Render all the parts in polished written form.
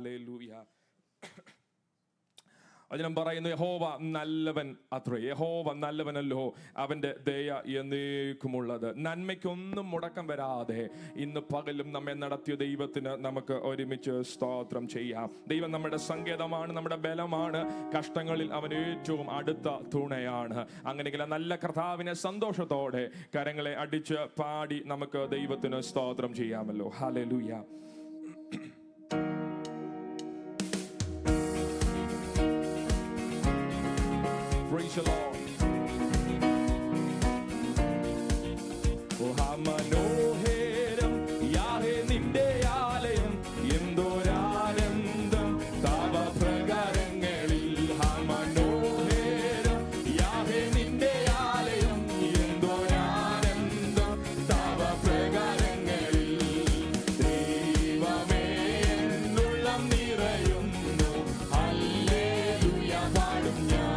Hallelujah. വചനം പറയുന്നു, യഹോവ നല്ലവൻ അത്രേ, യഹോവ നല്ലവനല്ലോ, അവൻ്റെ ദയ എന്നേക്കുമുള്ളത്. നന്മയ്ക്കൊന്നും മുടക്കം വരാതെ ഇന്ന് പകലും നമ്മെ നടത്തിയ ദൈവത്തിന് നമുക്ക് ഒരുമിച്ച് സ്തോത്രം ചെയ്യാം. ദൈവം നമ്മുടെ സങ്കേതമാണ്, നമ്മുടെ ബലമാണ്, കഷ്ടങ്ങളിൽ അവൻ ഏറ്റവും അടുത്ത തുണയാണ്. അങ്ങനെയെങ്കിൽ നല്ല കർത്താവിനെ സന്തോഷത്തോടെ കരങ്ങളെ അടിച്ച് പാടി നമുക്ക് ദൈവത്തിന് സ്തോത്രം ചെയ്യാമല്ലോ. Hallelujah. Praise the Lord. Oh, മനോഹരം യാഹേ നിന്റെ ആലയം, എന്തോരാനന്ദം തവ പ്രകാരങ്ങളിൽ. മനോഹരം യാഹേ നിന്റെ ആലയം, എന്തോരാനന്ദം തവ പ്രകാരങ്ങളിൽ. ദൈവമേ എന്നുള്ളം നിറയുന്നു, ഹല്ലേലൂയ പാടും ഞാൻ.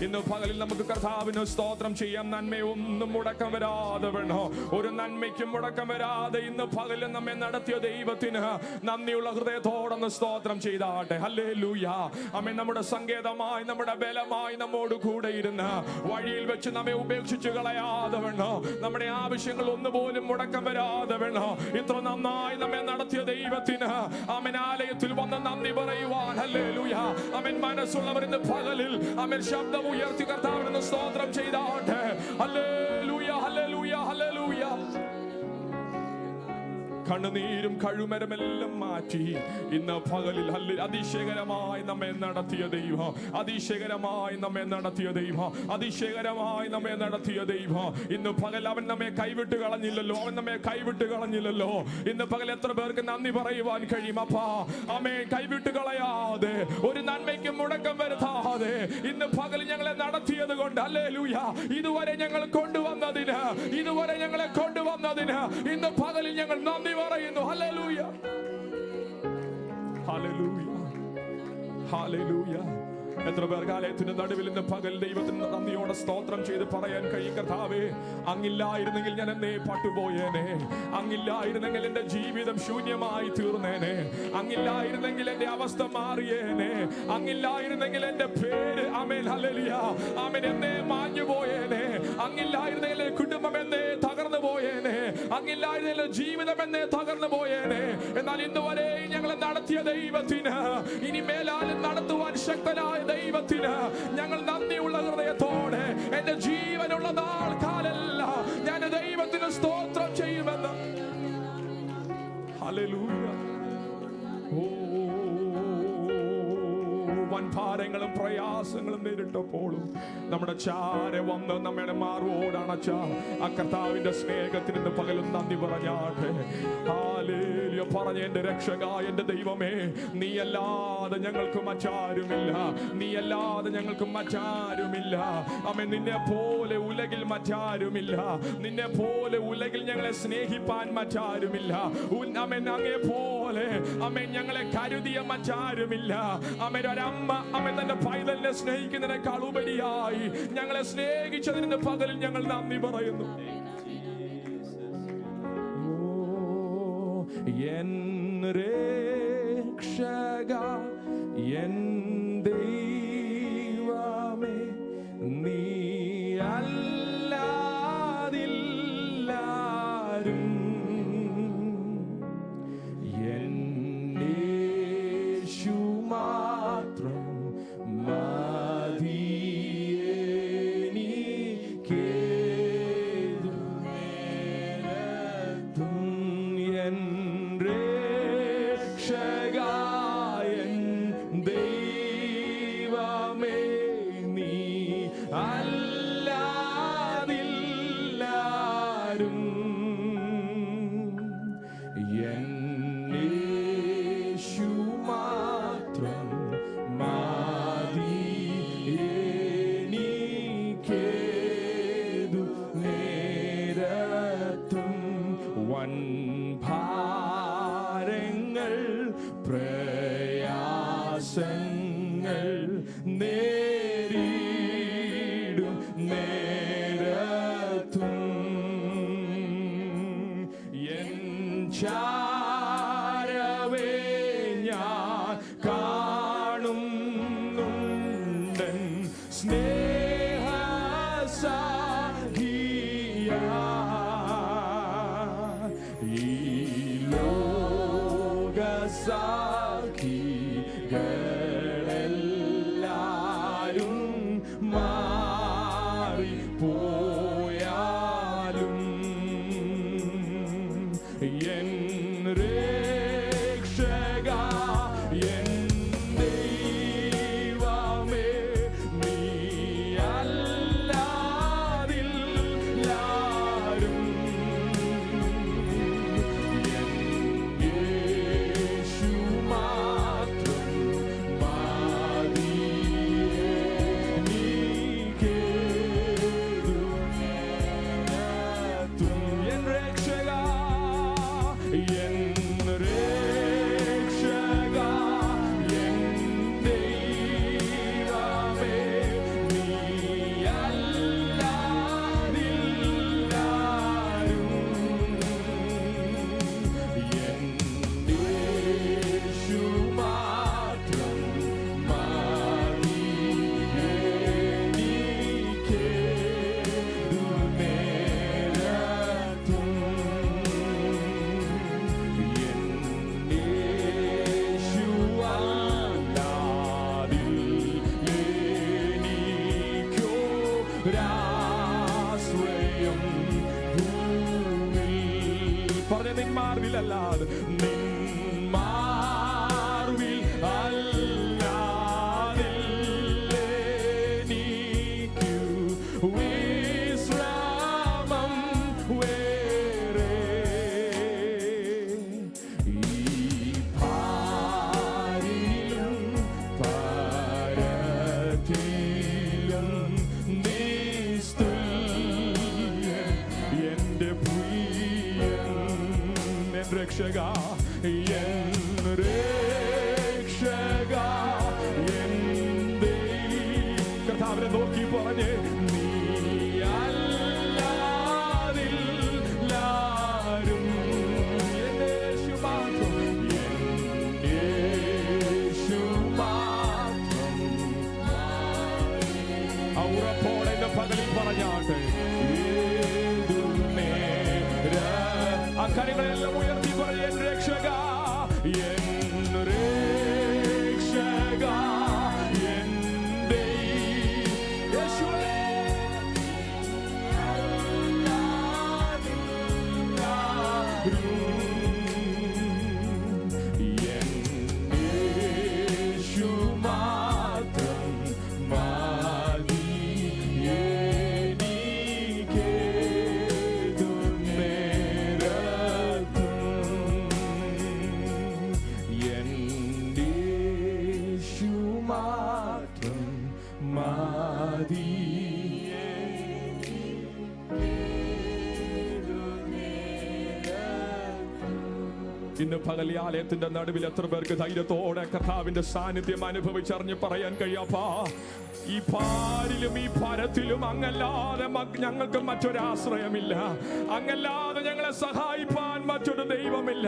ഇന്ന് പകലിൽ നമുക്ക് കർത്താവിന് സ്തോത്രം ചെയ്യാം. നന്മയൊന്നും മുടക്കം വരാതെ വേണോ, ഒരു നന്മയ്ക്കും മുടക്കം വരാതെ ഇന്ന് പകലിൽ നമ്മെ നടത്തിയ ദൈവത്തിന് നന്ദിയുള്ള ഹൃദയത്തോടൊന്ന് സ്തോത്രം ചെയ്താട്ടെ. ഹല്ലേലൂയ. ആമേൻ. നമ്മുടെ സങ്കേതമായി, നമ്മുടെ ബലമായി നമ്മോട് കൂടെ ഇരുന്ന് വഴിയിൽ വെച്ച് നമ്മെ ഉപേക്ഷിച്ച് കളയാതെ വേണോ, നമ്മുടെ ആവശ്യങ്ങൾ ഒന്നുപോലും മുടക്കം വരാതെ വേണോ, ഇത്ര നന്നായി നമ്മെ നടത്തിയ ദൈവത്തിന് ആമേൻ ആലയത്തിൽ വന്ന് നന്ദി പറയുവാൻ ഹല്ലേലൂയ ആമേൻ മനസ്സുള്ളവർ ഇന്ന് പകലിൽ ആമേൻ ശബ്ദം ഉയർത്തി കർത്താവിന് സ്തോത്രം ചെയ്താട്ടെ. Hallelujah, hallelujah, hallelujah. കണ്ണുനീരും കഴുമരമെല്ലാം മാറ്റി ഇന്ന് പകലിൽ അതിശയകരമായി നമ്മെ നടത്തിയ ദൈവം, അതിശയകരമായി നമ്മെ നടത്തിയ ദൈവം, അതിശയകരമായി നമ്മെ നടത്തിയ ദൈവം. ഇന്ന് പകൽ അവൻ നമ്മെ കൈവിട്ട് കളഞ്ഞില്ലല്ലോ, അവൻ നമ്മെ കൈവിട്ട് കളഞ്ഞില്ലല്ലോ. ഇന്ന് പകൽ എത്ര പേർക്ക് നന്ദി പറയുവാൻ കഴിയും? അപ്പാ അമ്മേ, കൈവിട്ട് കളയാതെ, ഒരു നന്മയ്ക്കും മുടക്കം വരുത്താതെ ഇന്ന് പകൽ ഞങ്ങളെ നടത്തിയത് കൊണ്ട് ഹല്ലേലൂയ. ഇതുവരെ ഞങ്ങൾ കൊണ്ടുവന്നതിന്, ഇതുവരെ ഞങ്ങളെ കൊണ്ടുവന്നതിന് ഇന്ന് പകലിൽ ഞങ്ങൾ നന്ദി പറയുന്നു. Hallelujah, hallelujah, hallelujah. എത്ര പേർ കാലയത്തിന്റെ നടുവിൽ ഇന്ന് പകൽ ദൈവത്തിന് നന്ദിയോടെ സ്തോത്രം ചെയ്ത് പറയാൻ കഴിയും? കർത്താവേ, അങ്ങില്ലായിരുന്നെങ്കിൽ ഞാൻ എന്നേ പട്ടുപോയേനെ, അങ്ങില്ലായിരുന്നെങ്കിൽ എന്റെ ജീവിതം ശൂന്യമായി തീർന്നേനെ, അങ്ങില്ലായിരുന്നെങ്കിൽ എന്റെ അവസ്ഥ മാറിയേനെ, അങ്ങില്ലായിരുന്നെങ്കിൽ എന്റെ പേര് ആമേൻ ഹല്ലേലൂയ ആമേൻ എന്നേ മാഞ്ഞു പോയേനെ, അങ്ങില്ലായിരുന്നെങ്കിൽ കുടുംബം എന്നേ തകർന്നു പോയേനെ, അങ്ങില്ലായിരുന്നെങ്കിൽ ജീവിതം എന്നേ തകർന്നു പോയേനെ. എന്നാൽ ഇന്നുവരെ ഞങ്ങളെ നടത്തിയ ദൈവത്തിന്, ഇനി മേലാലും നടത്തുവാൻ ശക്തനായ ദൈവത്തിന് ഞങ്ങൾ നന്ദിയുള്ള ഹൃദയത്തോടെ എന്റെ ജീവനുള്ള നാൾ കാലല്ല ഞാൻ ദൈവത്തിന് സ്തോത്രം ചെയ്യുമെന്ന്. ഹല്ലേലൂയ. വൻഭാരങ്ങളും പ്രയാസങ്ങളും നേരിട്ടപ്പോഴും നമ്മുടെ ചാര വന്ന് നമ്മുടെ മാറുവോടണച്ച ആ കർത്താവിന്റെ സ്നേഹത്തിന് ഇന്ന് പകലും നന്ദി പറഞ്ഞാട്ടെ. ഹല്ലേലൂയ. പറഞ്ഞ എന്റെ രക്ഷക, എന്റെ ദൈവമേ, നീയല്ലാതെ ഞങ്ങൾക്ക് മറ്റാരുമില്ല, നീയല്ലാതെ ഞങ്ങൾക്ക് മറ്റാരുമില്ല. ആമേൻ. നിന്നെ പോലെ ഉലകിൽ മറ്റാരുമില്ല, നിന്നെ പോലെ ഉലകിൽ ഞങ്ങളെ സ്നേഹിപ്പാൻ മറ്റാരുമില്ല. ആമേൻ. അങ്ങേ പോലെ ആമേൻ ഞങ്ങളെ കരുതിയ മറ്റാരുമില്ല. ആമേൻ. ഒരമ്മ ആമേൻ തന്റെ പൈതലിനെ സ്നേഹിക്കുന്നതിനേക്കാൾ ഉപരിയായി ഞങ്ങളെ സ്നേഹിച്ചതിന് പകലിൽ ഞങ്ങൾ നന്ദി പറയുന്നു. എൻ രക്ഷക, എൻ ദൈവമേ, നീ അല്ലാതില്ലാരും എൻ യേശു മാത്രം ഭാരങ്ങൾ പ്രയാസങ്ങൾ നേരിടും നേരത്തും എൻ ചാരവേ ഞാൻ കാണുന്നുണ്ടൻ സ്നേഹസാഖിയ സാഖികളെല്ലാരും മാറിപ്പോയാലും എൻ രക്ഷക, എൻ ദൈവമേ, നീ അല്ലാതില്ലാരും പറഞ്ഞ നിന്മാർവിലല്ലാതെ, നിന്മാർവിൽ അല്ലാതെനിക്കു വിശ്രാമം വേറെ. ഈ പാരിലും പരത്തിലും നിസ്തുല്യൻ എന്റെ പ്രിയൻ, എൻ രക്ഷക, എൻ രക്ഷക, എൻ കർത്താവിനെ നോക്കി പറഞ്ഞേ, നീ അല്ലാതില്ലാരും, എൻ യേശു മാത്രം, എൻ യേശു മാത്രം. ആ ഉറപ്പോടെ എന്റെ പകലിൽ പറഞ്ഞാട്ടെ, ആ കരങ്ങളെല്ലാം ഉയർത്തി പറഞ്ഞ, എൻ രക്ഷക, എൻ രക്ഷക, എൻ യേശുവേ, എൻ യേശു മാത്രം മതി എനിക്കേതു നേരത്തും, എൻ യേശു മാത്രം മതി. ഇന്ന് പകൽ ഈ ആലയത്തിന്റെ നടുവിൽ എത്ര പേർക്ക് ധൈര്യത്തോടെ കർത്താവിന്റെ സാന്നിധ്യം അനുഭവിച്ചറിഞ്ഞ് പറയാൻ കഴിയാപ്പാ, ഈ പാരിലും ഈ പരത്തിലും അങ്ങല്ലാതെ ഞങ്ങൾക്ക് മറ്റൊരാശ്രയമില്ല, അങ്ങല്ലാതെ ഞങ്ങളെ സഹായിപ്പാൻ മറ്റൊരു ദൈവമില്ല.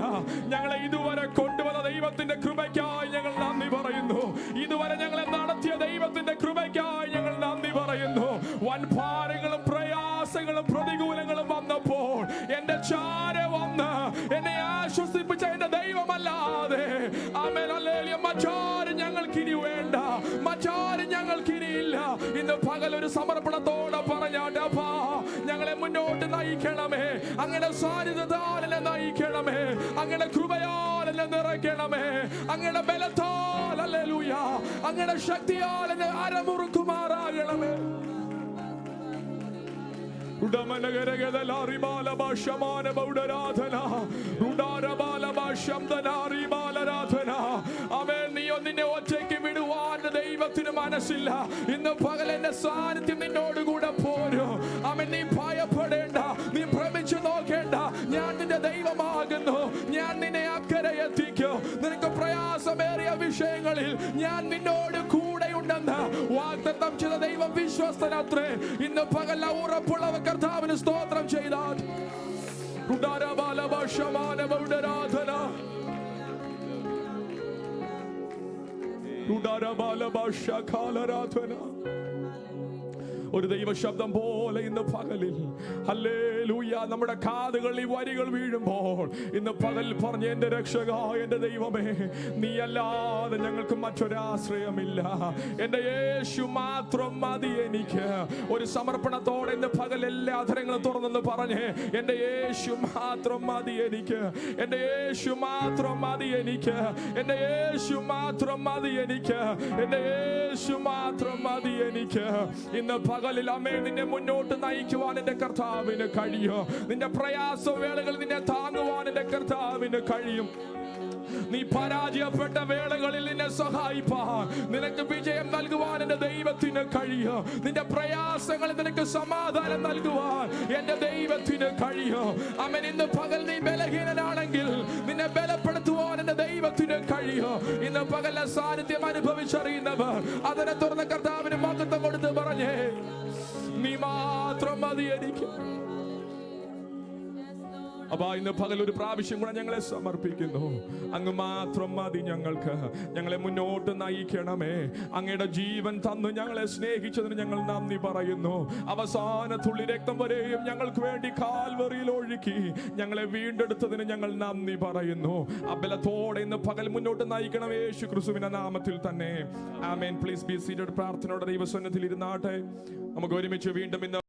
ഞങ്ങളെ ഇതുവരെ കൊണ്ടുവന്ന ദൈവത്തിന്റെ കൃപയ്ക്കായി ഞങ്ങൾ നന്ദി പറയുന്നു. ഇതുവരെ ഞങ്ങളെ നടത്തിയ ദൈവത്തിന്റെ കൃപയ്ക്കായി ഞങ്ങൾ നന്ദി പറയുന്നു. വൻഭാരങ്ങളും പ്രയാസങ്ങളും പ്രതികൂലങ്ങളും വന്നപ്പോൾ എന്റെ ചാരെ വന്ന് എന്നെ ആശ്വസിപ്പിച്ച എന്റെ ദൈവമല്ലാതെ, ആമേൻ, ഹല്ലേലൂയ, മറ്റാരും ഞങ്ങൾക്കിനി വേണ്ട, മറ്റാരും ഞങ്ങൾക്കിനിയില്ല. ഇന്ന് പകൽ ഒരു സമർപ്പണത്തോടെ പറഞ്ഞാട്ടെ, അപ്പാ ഞങ്ങളെ മുന്നോട്ട് നയിക്കണമേ, അങ്ങനെ സാന്നിധ്യത്താൽ എന്നെ നയിക്കണമേ, അങ്ങനെ കൃപയാൽ എന്നെ നിറയ്ക്കണമേ, അങ്ങനെ ബലത്താൽ, ഹല്ലേലൂയ, അങ്ങനെ ശക്തിയാൽ എന്നെ അരമുറുക്കുമാറാകണമേ. നിന്നെ ഒറ്റയ്ക്ക് വിടുവാൻ ദൈവത്തിന് മനസ്സില്ല. ഇന്ന് പകൽ എന്റെ സാന്നിധ്യം നിന്നോട് കൂടെ പോരും. അവൻ നീ ഭയപ്പെടേണ്ട, നീ ഭ്രമിച്ചു നോക്കേണ്ട, ഞാൻ നിന്റെ ദൈവമാകുന്നു. ഞാൻ നിന്നെ അക്കരെ എത്തിക്കും. നിനക്ക് പ്രയാസമേറിയ വിഷയങ്ങളിൽ ഞാൻ നിന്നോട് കൂടെയുണ്ടെന്ന് വാഗ്ദത്തം ചെയ്ത ദൈവം വിശ്വസ്തനത്രേ. ഇന്ന് പകൽ ഉറപ്പുള്ളവർ കർത്താവിന് സ്തോത്രം ചെയ്താൽ ഒരു ദൈവശബ്ദം പോലെ ഇന്ന് പകലിൽ, ഹല്ലേലൂയ, നമ്മുടെ കാതുകളിൽ ഈ വരികൾ വീഴുമ്പോൾ ഇന്ന് പകൽ പറഞ്ഞ, എന്റെ രക്ഷക, എന്റെ ദൈവമേ, നീ അല്ലാതെ ഞങ്ങൾക്ക് മറ്റൊരാശ്രയമില്ല, എന്റെ യേശു മാത്രം മതി എനിക്ക്. ഒരു സമർപ്പണത്തോടെ ഇന്ന് പകൽ എല്ലാ അധരങ്ങളും തുറന്നെന്ന് പറഞ്ഞേ, എന്റെ യേശു മാത്രം മതി എനിക്ക്, എന്റെ യേശു മാത്രം മതി എനിക്ക്, എന്റെ യേശു മാത്രം മതി എനിക്ക്, എന്റെ യേശു മാത്രം മതി എനിക്ക്. ഇന്ന് പകലിൽ അമ്മേ നിന്നെ മുന്നോട്ട് നയിക്കുവാൻ എന്റെ കർത്താവിന് കഴിയും. നിന്റെ പ്രയാസ വേളകളിൽ നിന്നെ താങ്ങുവാൻ എന്റെ കർത്താവിന് കഴിയും. നീ പരാജയപ്പെട്ട വേളകളിൽ നിന്നെ സഹായിപ്പാൻ, നിനക്ക് വിജയം നൽകുവാൻ എന്റെ ദൈവത്തിന് കഴിയും. നിന്റെ പ്രയാസങ്ങളിൽ നിനക്ക് സമാധാനം നൽകുവാൻ എന്റെ ദൈവത്തിന് കഴിയും. അവൻ ഇന്ന് പകൽ നീ ബലഹീനനാണെങ്കിൽ നിന്നെ ബലപ്പെടുത്തുവാൻ എന്റെ ദൈവത്തിന് കഴിയും. ഇന്ന് പകലിലെ സാന്നിധ്യം അനുഭവിച്ചറിയുന്നവർ അതിനെ തുറന്ന കർത്താവിന് മഹത്വം കൊടുത്ത് പറഞ്ഞേ, നീ മാത്രം മതി എനിക്ക്. അപ്പൊ ഇന്ന് പകൽ ഒരു പ്രാവശ്യം കൂടെ ഞങ്ങളെ സമർപ്പിക്കുന്നു. അങ്ങ് മാത്രം മതി ഞങ്ങൾക്ക്. ഞങ്ങളെ മുന്നോട്ട് നയിക്കണമേ. അങ്ങയുടെ ജീവൻ തന്ന് ഞങ്ങളെ സ്നേഹിച്ചതിന് ഞങ്ങൾ നന്ദി പറയുന്നു. അവസാന തുള്ളി രക്തം വരെയും ഞങ്ങൾക്ക് വേണ്ടി കാൽവറിയിൽ ഒഴുക്കി ഞങ്ങളെ വീണ്ടെടുത്തതിന് ഞങ്ങൾ നന്ദി പറയുന്നു. അബലത്തോടെ ഇന്ന് പകൽ മുന്നോട്ട് നയിക്കണം യേശു ക്രിസ്തുവിന്റെ നാമത്തിൽ തന്നെ. ആമേൻ. Please be seated. പ്രാർത്ഥനയോടെ ദൈവസന്നിധിയിൽ ഇരുന്നാട്ടെ. നമുക്ക് ഒരുമിച്ച് വീണ്ടും ഇന്ന്